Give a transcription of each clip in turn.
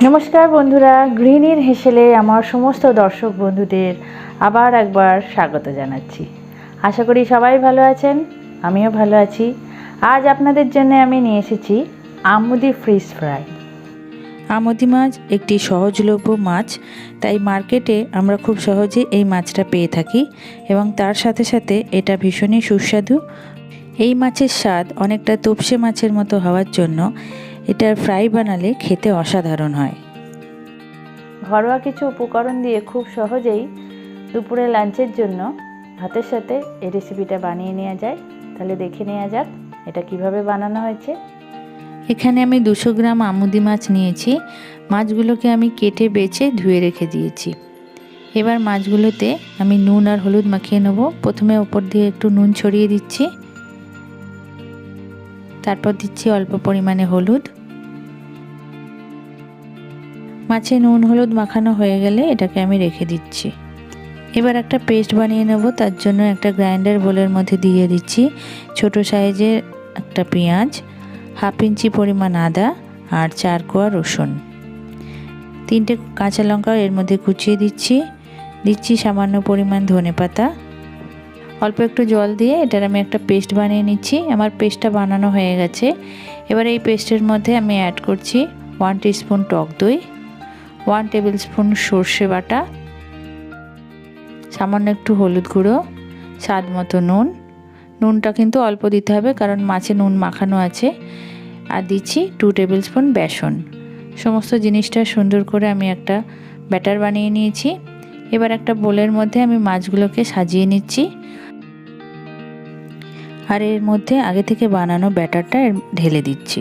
নমস্কার বন্ধুরা, গৃহিণীর হেসেলে আমার সমস্ত দর্শক বন্ধুদের আবার একবার স্বাগত জানাচ্ছি। আশা করি সবাই ভালো আছেন, আমিও ভালো আছি। আজ আপনাদের জন্য আমি নিয়ে এসেছি আমুদি ফিশ ফ্রাই। আমুদি মাছ একটি সহজলভ্য মাছ, তাই মার্কেটে আমরা খুব সহজে এই মাছটা পেয়ে থাকি এবং তার সাথে সাথে এটা ভীষণই সুস্বাদু। এই মাছের স্বাদ অনেকটা তোপসে মাছের মতো হওয়ার জন্য এটার ফ্রাই বানালে খেতে অসাধারণ হয়। ঘরোয়া কিছু উপকরণ দিয়ে খুব সহজেই দুপুরে লাঞ্চের জন্য ভাতের সাথে এই রেসিপিটা বানিয়ে নেওয়া যায়। তাহলে দেখে নেওয়া যাক এটা কিভাবে বানানো হয়েছে। এখানে আমি 200 গ্রাম আমুদি মাছ নিয়েছি। মাছগুলোকে আমি কেটে বেছে ধুয়ে রেখে দিয়েছি। এবার মাছগুলোতে আমি নুন আর হলুদ মাখিয়ে নেব। প্রথমে ওপর দিয়ে একটু নুন ছড়িয়ে দিচ্ছি, তারপর দিচ্ছি অল্প পরিমাণে হলুদ। মাছে নুন হলুদ মাখানো হয়ে গেলে এটাকে আমি রেখে দিচ্ছি। এবার একটা পেস্ট বানিয়ে নেব। তার জন্য একটা গ্রাইন্ডার বোলের মধ্যে দিয়ে দিচ্ছি ছোট সাইজের একটা পেঁয়াজ, 1/2 ইঞ্চি পরিমাণ আদা আর 4 কোয়া রসুন, 3টে কাঁচা লঙ্কা এর মধ্যে কুচিয়ে দিচ্ছি সামান্য পরিমাণ ধনেপাতা। অল্প একটু জল দিয়ে এটার আমি একটা পেস্ট বানিয়ে নিচ্ছি। আমার পেস্টটা বানানো হয়ে গেছে। এবার এই পেস্টের মধ্যে আমি অ্যাড করছি 1 টিস্পুন টক দই, 1 টেবিল স্পুন সর্ষে বাটা, সামান্য একটু হলুদ গুঁড়ো, স্বাদ মতো নুনটা কিন্তু অল্প দিতে হবে কারণ মাছে নুন মাখানো আছে। আর দিচ্ছি 2 টেবিল স্পুন বেসন। সমস্ত জিনিসটা সুন্দর করে আমি একটা ব্যাটার বানিয়ে নিয়েছি। এবার একটা বোলের মধ্যে আমি মাছগুলোকে সাজিয়ে নিচ্ছি আর এর মধ্যে আগে থেকে বানানো ব্যাটারটা ঢেলে দিচ্ছি।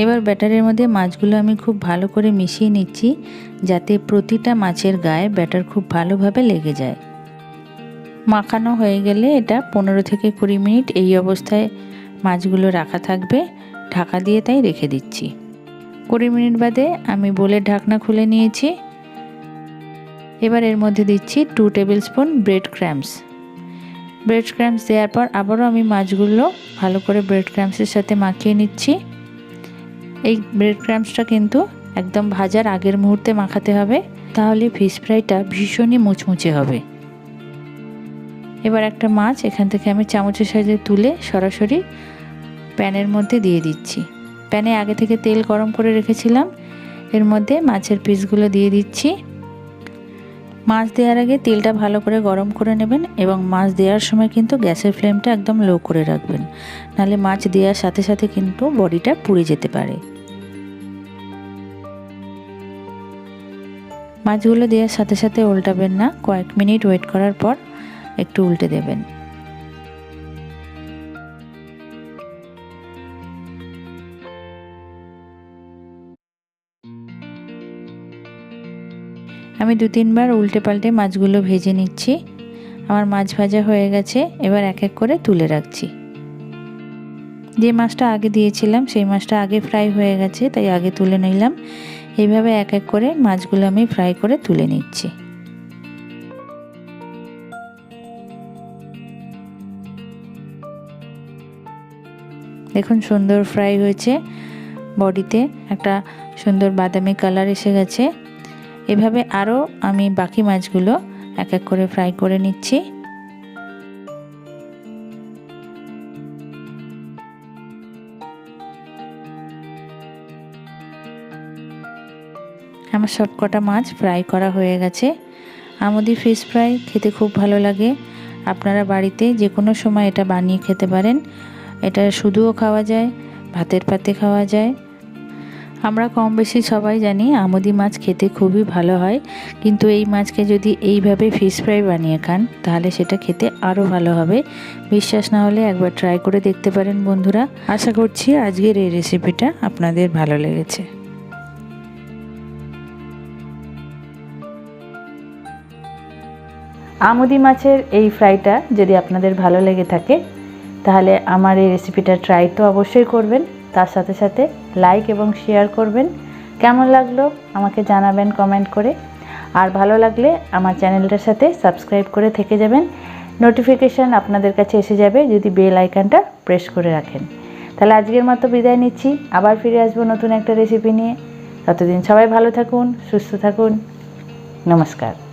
এবার ব্যাটারের মধ্যে মাছগুলো আমি খুব ভালো করে মিশিয়ে নিচ্ছি যাতে প্রতিটা মাছের গায়ে ব্যাটার খুব ভালোভাবে লেগে যায়। মাখানো হয়ে গেলে এটা 15 থেকে 20 মিনিট এই অবস্থায় মাছগুলো রাখা থাকবে। ঢাকা দিয়ে তাই রেখে দিচ্ছি। 20 মিনিট বাদে আমি বোলের ঢাকনা খুলে নিয়েছি। এবার এর মধ্যে দিচ্ছি 2 টেবিল স্পুন ব্রেড ক্রাম্বস দেওয়ার পর আবারও আমি মাছগুলো ভালো করে ব্রেড ক্রাম্বসের সাথে মাখিয়ে নিচ্ছি। এই ব্রেড ক্রাম্বসটা কিন্তু একদম ভাজার আগের মুহূর্তে মাখাতে হবে, তাহলে ফিশ ফ্রাইটা ভীষণই মুচমুচে হবে। এবার একটা মাছ এখান থেকে আমি চামচের সাহায্যে তুলে সরাসরি প্যানের মধ্যে দিয়ে দিচ্ছি। প্যানে আগে থেকে তেল গরম করে রেখেছিলাম, এর মধ্যে মাছের পিসগুলো দিয়ে দিচ্ছি। মাছ দেওয়ার আগে তেলটা ভালো করে গরম করে নেবেন এবং মাছ দেওয়ার সময় কিন্তু গ্যাসের ফ্লেমটা একদম লো করে রাখবেন, নাহলে মাছ দেওয়ার সাথে সাথে কিন্তু বডিটা পুড়ে যেতে পারে। মাছগুলো দেওয়ার সাথে সাথে উল্টাবেন না, কয়েক মিনিট ওয়েট করার পর একটু উল্টে দেবেন। আমি 2-3 বার উল্টে পাল্টে মাছগুলো ভেজে নিচ্ছি। আমার মাছ ভাজা হয়ে গেছে। এবার এক এক করে তুলে রাখছি। যে মাছটা আগে দিয়েছিলাম সেই মাছটা আগে ফ্রাই হয়ে গেছে, তাই আগে তুলে নিলাম। এইভাবে এক এক করে মাছগুলো আমি ফ্রাই করে তুলে নিচ্ছি। দেখুন সুন্দর ফ্রাই হয়েছে, বডিতে একটা সুন্দর বাদামি কালার এসে গেছে। এভাবে আরও আমি বাকি মাছগুলো এক এক করে ফ্রাই করে নিচ্ছি। আমার সব কটা মাছ ফ্রাই করা হয়ে গেছে। আমুদি ফিশ ফ্রাই খেতে খুব ভালো লাগে। আপনারা বাড়িতে যে কোনো সময় এটা বানিয়ে খেতে পারেন। এটা শুধুও খাওয়া যায়, ভাতের পাতে খাওয়া যায়। আমরা কম বেশি সবাই জানি আমুদি মাছ খেতে খুবই ভালো হয়, কিন্তু এই মাছকে যদি এইভাবে ফিশ ফ্রাই বানিয়ে খান তাহলে সেটা খেতে আরও ভালো হবে। বিশ্বাস না হলে একবার ট্রাই করে দেখতে পারেন বন্ধুরা। আশা করছি আজকের এই রেসিপিটা আপনাদের ভালো লেগেছে। আমুদি মাছের এই ফ্রাইটা যদি আপনাদের ভালো লেগে থাকে তাহলে আমার এই রেসিপিটা ট্রাই তো অবশ্যই করবেন, তার সাথে সাথে লাইক এবং শেয়ার করবেন। কেমন লাগলো আমাকে জানাবেন কমেন্ট করে। আর ভালো লাগলে আমার চ্যানেলটার সাথে সাবস্ক্রাইব করে থেকে যাবেন। নোটিফিকেশান আপনাদের কাছে এসে যাবে যদি বেল আইকনটা প্রেস করে রাখেন। তাহলে আজকের মতো বিদায় নিচ্ছি, আবার ফিরে আসবো নতুন একটা রেসিপি নিয়ে। ততদিন সবাই ভালো থাকুন, সুস্থ থাকুন। নমস্কার।